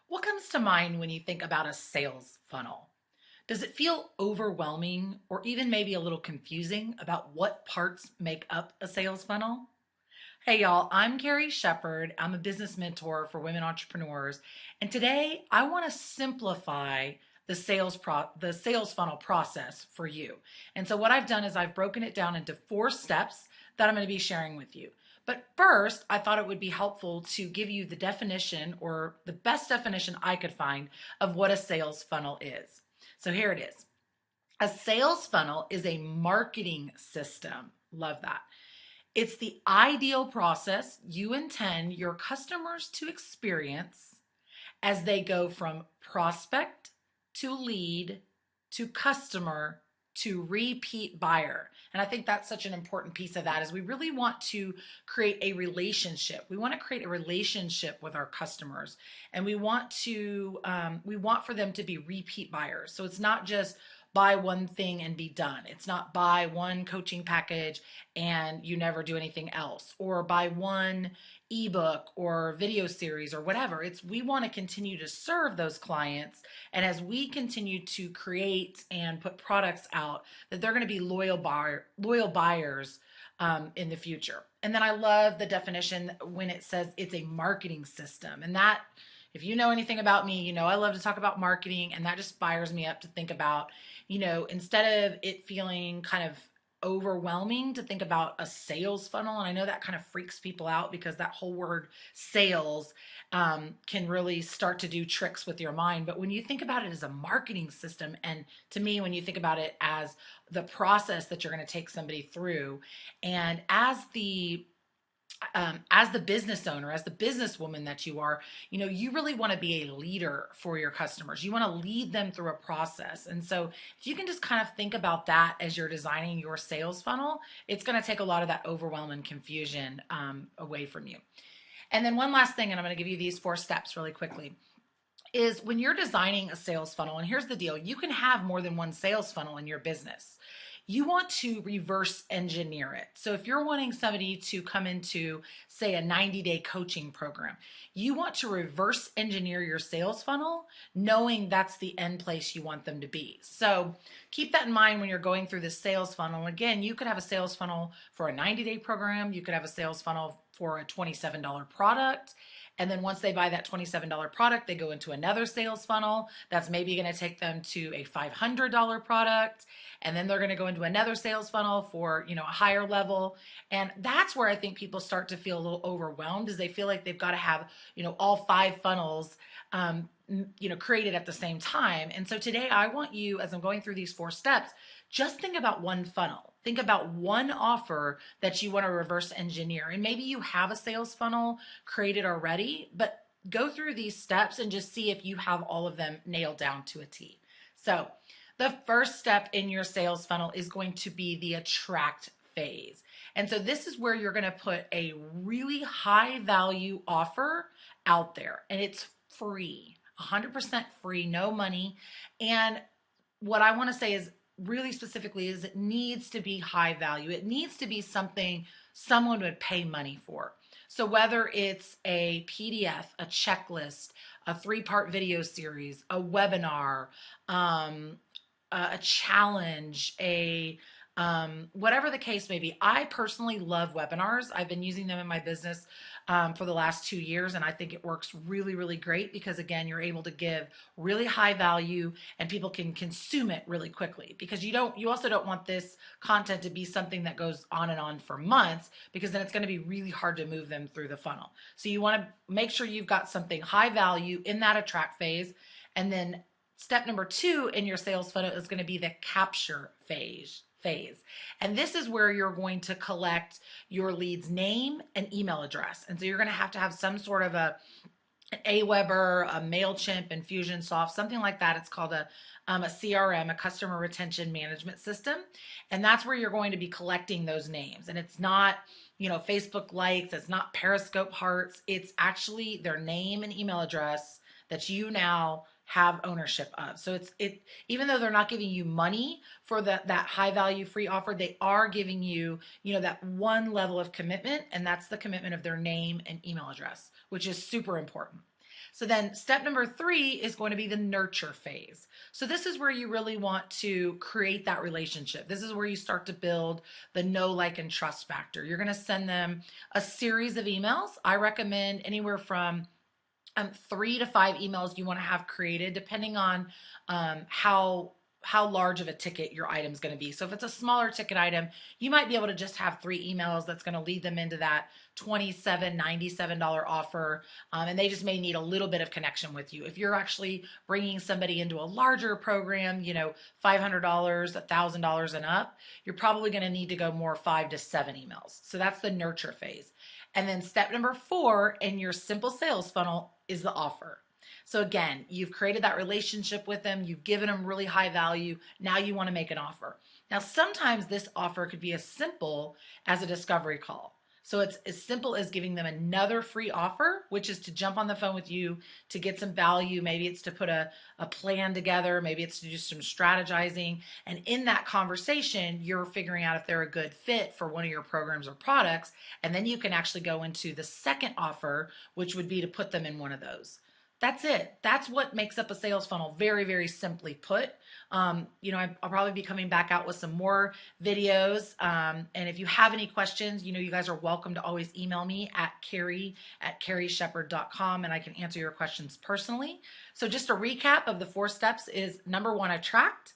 What comes to mind when you think about a sales funnel? Does it feel overwhelming or even maybe a little confusing about what parts make up a sales funnel? Hey y'all, I'm Carrie Shepard. I'm a business mentor for women entrepreneurs, and today I want to simplify the sales funnel process for you. And so what I've done is I've broken it down into 4 steps that I'm going to be sharing with you. But first, I thought it would be helpful to give you the definition or the best definition I could find of what a sales funnel is. So here it is. A sales funnel is a marketing system. Love that. It's the ideal process you intend your customers to experience as they go from prospect to lead to customer to repeat buyer. And I think that's such an important piece of that is we really want to create a relationship. We want to create a relationship with our customers, and we want for them to be repeat buyers. So it's not just buy one thing and be done. It's not buy one coaching package and you never do anything else, or buy one ebook or video series or whatever. It's we want to continue to serve those clients, and as we continue to create and put products out, that they're going to be loyal buyers in the future. And then I love the definition when it says it's a marketing system, and that, if you know anything about me, you know I love to talk about marketing, and that just fires me up to think about, instead of it feeling kind of overwhelming to think about a sales funnel. And I know that kind of freaks people out because that whole word sales can really start to do tricks with your mind. But when you think about it as a marketing system, and to me, when you think about it as the process that you're going to take somebody through, and as the business owner, as the businesswoman that you are, you really want to be a leader for your customers. You want to lead them through a process. And so if you can just kind of think about that as you're designing your sales funnel, it's going to take a lot of that overwhelm and confusion away from you. And then one last thing, and I'm going to give you these 4 steps really quickly, is when you're designing a sales funnel, and here's the deal, you can have more than one sales funnel in your business. You want to reverse engineer it. So if you're wanting somebody to come into, say, a 90-day coaching program, you want to reverse engineer your sales funnel, knowing that's the end place you want them to be. So keep that in mind when you're going through this sales funnel. Again, you could have a sales funnel for a 90-day program. You could have a sales funnel for a $27 product. And then once they buy that $27 product, they go into another sales funnel that's maybe going to take them to a $500 product. And then they're going to go into another sales funnel for, a higher level. And that's where I think people start to feel a little overwhelmed, is they feel like they've got to have, all 5 funnels, created at the same time. And so today I want you, as I'm going through these 4 steps, just think about one funnel. Think about one offer that you want to reverse engineer. And maybe you have a sales funnel created already, but go through these steps and just see if you have all of them nailed down to a T. So the first step in your sales funnel is going to be the attract phase. And so this is where you're going to put a really high value offer out there, and it's free, 100% free, no money. And what I want to say is, really specifically, is it needs to be high value. It needs to be something someone would pay money for. So whether it's a PDF, a checklist, a 3-part video series, a webinar, a challenge, whatever the case may be. I personally love webinars. I've been using them in my business for the last 2 years, and I think it works really, really great because, again, you're able to give really high value and people can consume it really quickly, because you also don't want this content to be something that goes on and on for months, because then it's going to be really hard to move them through the funnel. So you want to make sure you've got something high value in that attract phase. And then step number 2 in your sales funnel is going to be the capture phase. And this is where you're going to collect your lead's name and email address. And so you're going to have some sort of an Aweber, a MailChimp, Infusionsoft, something like that. It's called a CRM, a customer retention management system. And that's where you're going to be collecting those names. And it's not, Facebook likes, it's not Periscope hearts. It's actually their name and email address that you now have ownership of. So even though they're not giving you money for that high value free offer, they are giving you, that one level of commitment, and that's the commitment of their name and email address, which is super important. So then step number 3 is going to be the nurture phase. So this is where you really want to create that relationship. This is where you start to build the know, like, and trust factor. You're going to send them a series of emails. I recommend anywhere from 3 to 5 emails you want to have created, depending on how large of a ticket your item is going to be. So if it's a smaller ticket item, you might be able to just have 3 emails that's going to lead them into that $27.97 offer, and they just may need a little bit of connection with you. If you're actually bringing somebody into a larger program, $500, $1,000 and up, you're probably going to need to go more 5 to 7 emails. So that's the nurture phase. And then step number 4 in your simple sales funnel is the offer. So again, you've created that relationship with them, you've given them really high value. Now you want to make an offer. Now, sometimes this offer could be as simple as a discovery call. So it's as simple as giving them another free offer, which is to jump on the phone with you to get some value. Maybe it's to put a plan together. Maybe it's to do some strategizing. And in that conversation, you're figuring out if they're a good fit for one of your programs or products. And then you can actually go into the second offer, which would be to put them in one of those. That's it. That's what makes up a sales funnel, very, very simply put. I'll probably be coming back out with some more videos. And if you have any questions, you guys are welcome to always email me at Carrie@carrieshepherd.com, and I can answer your questions personally. So just a recap of the 4 steps is: number 1, attract;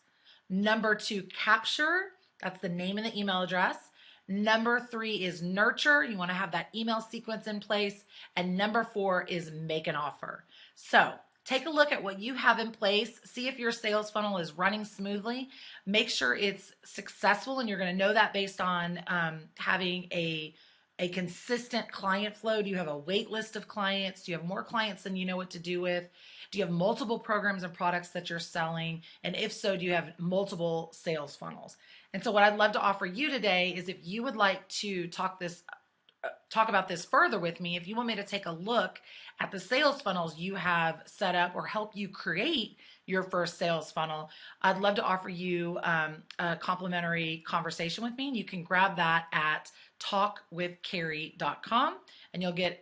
number 2, capture. That's the name and the email address. Number 3 is nurture. You want to have that email sequence in place. And number 4 is make an offer. So take a look at what you have in place. See if your sales funnel is running smoothly. Make sure it's successful, and you're going to know that based on having a consistent client flow. Do you have a wait list of clients? Do you have more clients than you know what to do with? Do you have multiple programs and products that you're selling? And if so, do you have multiple sales funnels? And so what I'd love to offer you today is, if you would like to talk about this further with me, if you want me to take a look at the sales funnels you have set up or help you create your first sales funnel, I'd love to offer you a complimentary conversation with me. And you can grab that at talkwithcarrie.com, and you'll get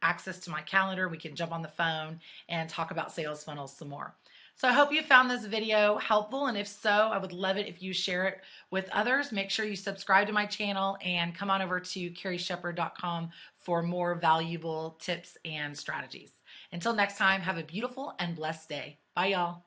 access to my calendar. We can jump on the phone and talk about sales funnels some more. So I hope you found this video helpful, and if so, I would love it if you share it with others. Make sure you subscribe to my channel and come on over to carrieshepherd.com for more valuable tips and strategies. Until next time, have a beautiful and blessed day. Bye, y'all.